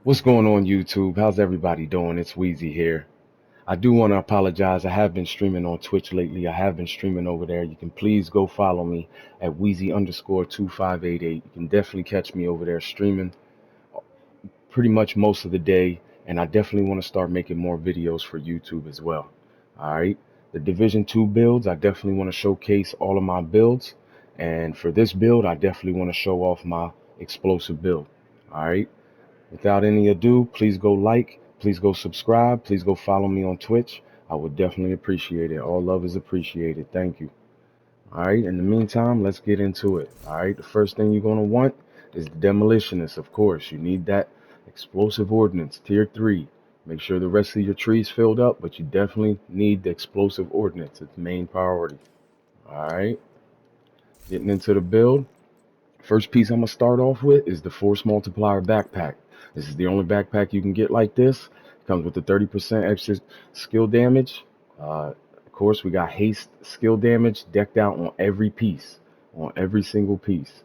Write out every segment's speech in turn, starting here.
What's going on YouTube? How's everybody doing? It's Wheezy here. I do want to apologize. I have been streaming on Twitch lately. I have been streaming over there. You can please go follow me at Wheezy_2588. You can definitely catch me over there streaming pretty much most of the day. And I definitely want to start making more videos for YouTube as well. All right. The Division 2 builds, I definitely want to showcase all of my builds. And for this build, I definitely want to show off my explosive build. All right. Without any ado, please go like, please go subscribe, please go follow me on Twitch. I would definitely appreciate it. All love is appreciated. Thank you. All right, in the meantime, let's get into it. All right, the first thing you're going to want is the demolitionist, of course. You need that explosive ordnance, tier 3. Make sure the rest of your tree's filled up, but you definitely need the explosive ordnance. It's the main priority. All right, getting into the build. First piece I'm going to start off with is the Force Multiplier backpack. This is the only backpack you can get like this. It comes with the 30% extra skill damage. Of course, we got haste skill damage decked out on every piece, on every single piece.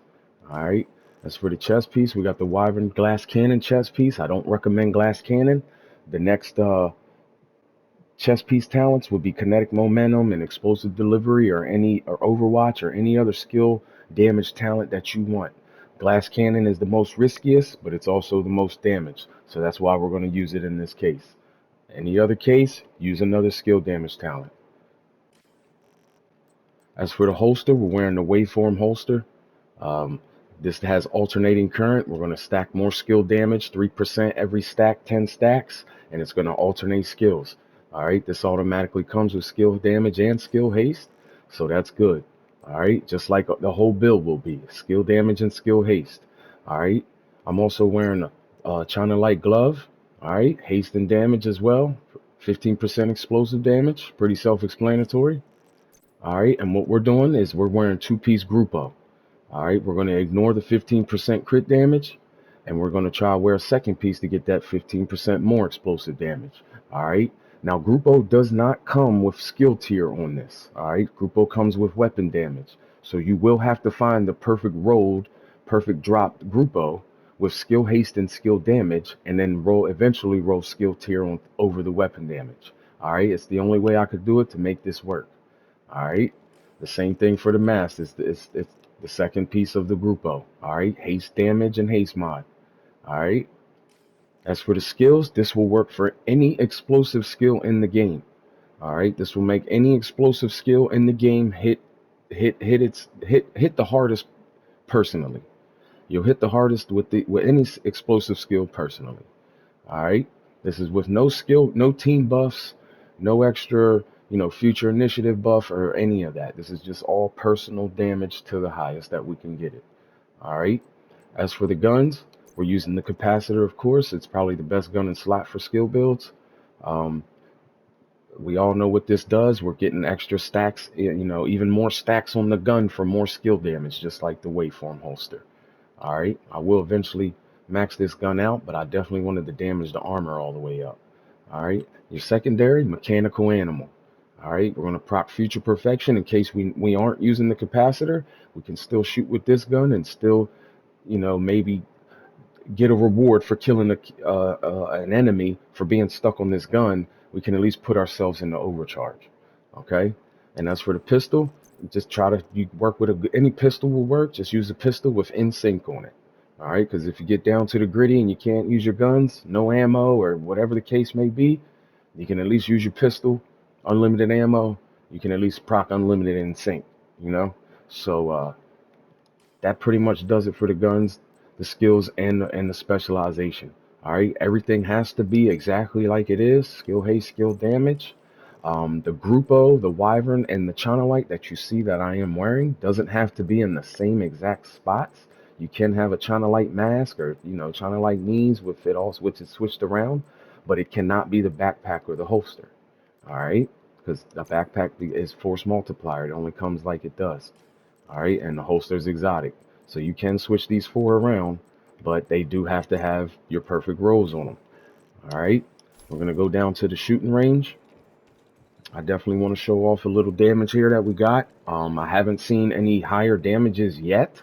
All right. As for the chest piece, we got the Wyvern Glass Cannon chest piece. I don't recommend Glass Cannon. The next chess piece talents would be kinetic momentum and explosive delivery or overwatch or any other skill damage talent that you want. Glass cannon is the most riskiest, but it's also the most damage. So that's why we're going to use it in this case. Any other case, use another skill damage talent. As for the holster, we're wearing the waveform holster. Um, this has alternating current. We're going to stack more skill damage, 3% every stack, 10 stacks, and it's going to alternate skills. All right, this automatically comes with skill damage and skill haste, so that's good. All right, just like the whole build will be skill damage and skill haste. All right, I'm also wearing a China Light glove. All right, haste and damage as well, 15% explosive damage, pretty self-explanatory. All right, and what we're doing is we're wearing two-piece Grupo. All right, we're going to ignore the 15% crit damage, and we're going to try to wear a second piece to get that 15% more explosive damage. All right, now Grupo does not come with skill tier on this. All right, Grupo comes with weapon damage. So you will have to find the perfect rolled, perfect dropped Grupo with skill haste and skill damage, and then eventually roll skill tier on over the weapon damage. All right, it's the only way I could do it to make this work. All right. The same thing for the mask. It's the second piece of the Grupo. All right. Haste damage and haste mod. All right. As for the skills, this will work for any explosive skill in the game. All right. This will make any explosive skill in the game hit the hardest personally. You'll hit the hardest with any explosive skill personally. All right. This is with no skill, no team buffs, no extra, future initiative buff or any of that. This is just all personal damage to the highest that we can get it. All right. As for the guns, we're using the capacitor, of course. It's probably the best gun in slot for skill builds. Um, we all know what this does. We're getting extra stacks, even more stacks on the gun for more skill damage, just like the waveform holster. All right, I will eventually max this gun out, but I definitely wanted to damage the armor all the way up. All right, your secondary, mechanical animal. All right, we're going to proc future perfection in case we aren't using the capacitor. We can still shoot with this gun and still, maybe get a reward for killing an enemy for being stuck on this gun. We can at least put ourselves in the overcharge. Okay, and as for the pistol, just try to work with any pistol will work. Just use a pistol with in sync on it. All right, because if you get down to the gritty and you can't use your guns, no ammo or whatever the case may be, you can at least use your pistol, unlimited ammo. You can at least proc unlimited in sync. You know, so that pretty much does it for the guns, the skills, and the specialization. All right, everything has to be exactly like it is. Skill haste, skill damage. The Grupo, the Wyvern, and the China Light that you see that I am wearing doesn't have to be in the same exact spots. You can have a China Light mask or China Light knees with it all, which is switched around, but it cannot be the backpack or the holster. All right, because the backpack is force multiplier. It only comes like it does. All right, and the holster's exotic. So you can switch these four around, but they do have to have your perfect rolls on them. All right, we're going to go down to the shooting range. I definitely want to show off a little damage here that we got. I haven't seen any higher damages yet.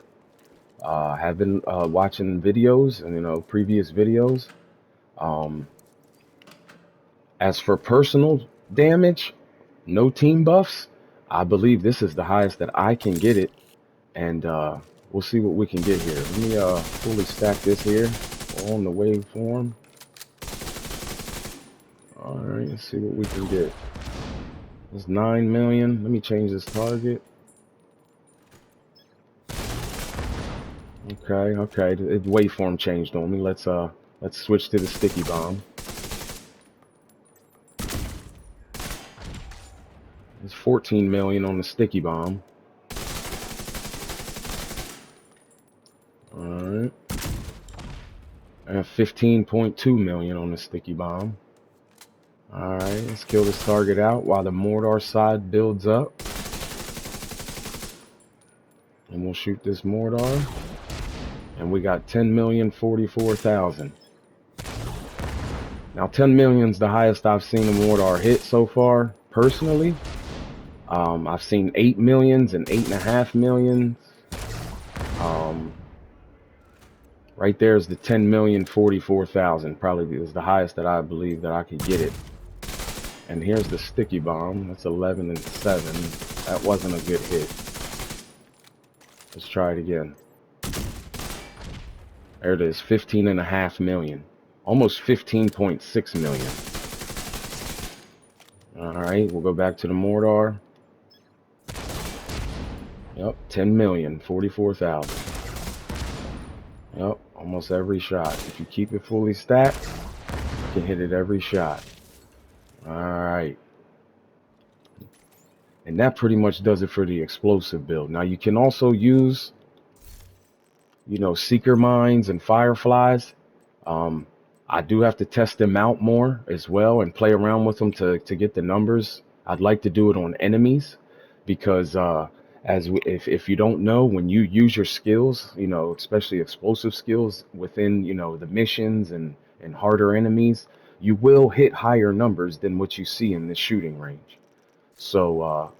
I have been watching videos and previous videos. Um, as for personal damage, no team buffs. I believe this is the highest that I can get it, and we'll see what we can get here. Let me fully stack this here on the waveform. All right, let's see what we can get. It's 9 million. Let me change this target. Okay. The waveform changed on me. Let's switch to the sticky bomb. It's 14 million on the sticky bomb. All right. I have 15.2 million on the sticky bomb. All right, let's kill this target out while the Mordor side builds up. And we'll shoot this Mordor. And we got 10,044,000. Now 10 million's the highest I've seen a Mordor hit so far, personally. I've seen 8 millions and 8.5 millions. Right there is the 10,044,000. Probably is the highest that I believe that I could get it. And here's the sticky bomb. That's 11 and 7. That wasn't a good hit. Let's try it again. There it is, 15.5 million. Almost 15.6 million. Alright, we'll go back to the Mordor. Yep, 10,044,000. Yep, almost every shot. If you keep it fully stacked, you can hit it every shot. Alright. And that pretty much does it for the explosive build. Now you can also use, you know, seeker mines and fireflies. I do have to test them out more as well and play around with them to get the numbers. I'd like to do it on enemies because if you don't know, when you use your skills, you know, especially explosive skills within, you know, the missions and harder enemies, you will hit higher numbers than what you see in the shooting range. So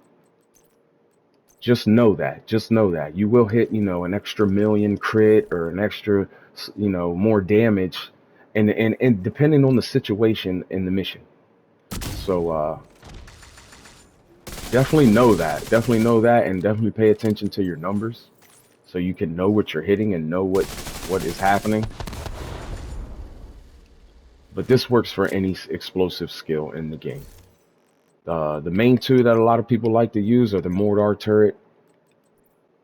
just know that you will hit, you know, an extra million crit or an extra, you know, more damage, and depending on the situation in the mission. So definitely know that, and definitely pay attention to your numbers so you can know what you're hitting and know what is happening. But this works for any explosive skill in the game. The main two that a lot of people like to use are the Mordor turret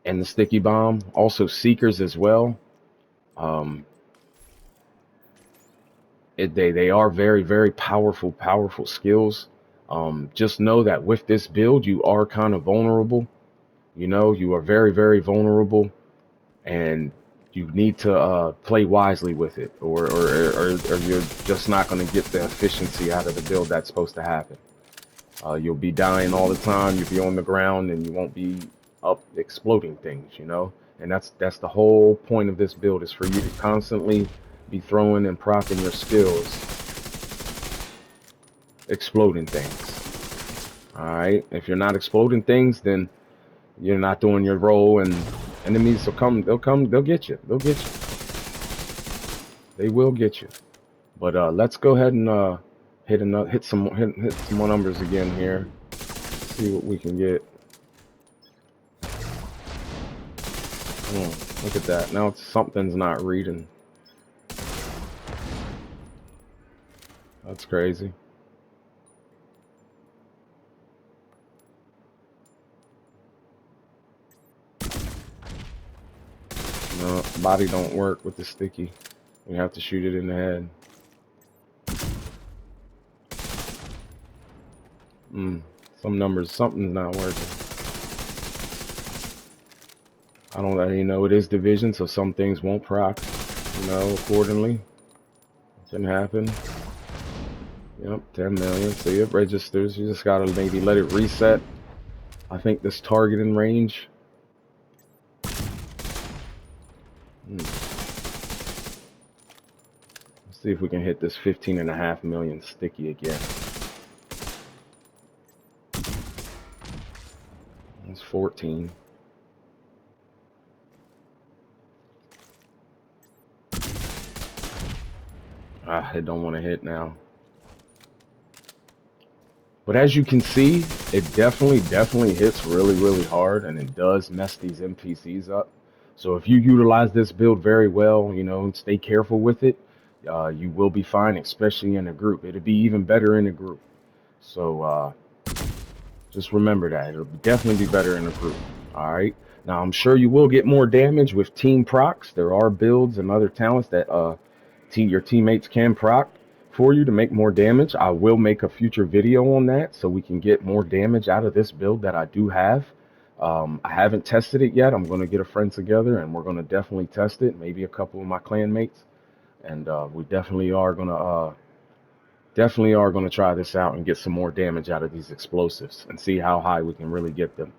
and the sticky bomb. Also seekers as well. They are very, very powerful skills. Just know that with this build, you are kind of vulnerable. You know, you are very, very vulnerable, and you need to play wisely with it, or you're just not going to get the efficiency out of the build that's supposed to happen. You'll be dying all the time. You'll be on the ground, and you won't be up exploding things, you know. And that's the whole point of this build, is for you to constantly be throwing and proccing your skills, exploding things. All right. If you're not exploding things, then you're not doing your role, and enemies will come. They'll get you. They will get you. But let's go ahead and hit some more numbers again here. See what we can get. Look at that. Now something's not reading. That's crazy. No, body don't work with the sticky. We have to shoot it in the head. Some numbers, something's not working. I don't let you know it is division, so some things won't proc, you know, accordingly. It can happen. Yep, 10 million. See, it registers. You just gotta maybe let it reset. I think this targeting range. Let's see if we can hit this 15.5 million sticky again. It's 14. It don't want to hit now. But as you can see, it definitely hits really hard, and it does mess these NPCs up. So if you utilize this build very well, you know, and stay careful with it, you will be fine, especially in a group. It'll be even better in a group. So just remember that. It'll definitely be better in a group. All right. Now, I'm sure you will get more damage with team procs. There are builds and other talents that your teammates can proc for you to make more damage. I will make a future video on that so we can get more damage out of this build that I do have. I haven't tested it yet. I'm going to get a friend together and we're going to definitely test it. Maybe a couple of my clan mates. And we definitely are going to try this out and get some more damage out of these explosives and see how high we can really get them.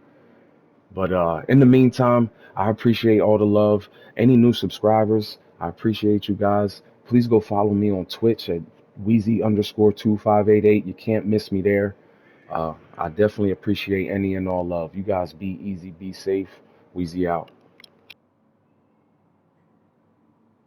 But in the meantime, I appreciate all the love. Any new subscribers, I appreciate you guys. Please go follow me on Twitch at Wheezy_2588. You can't miss me there. I definitely appreciate any and all love. You guys be easy, be safe. Wheezy out.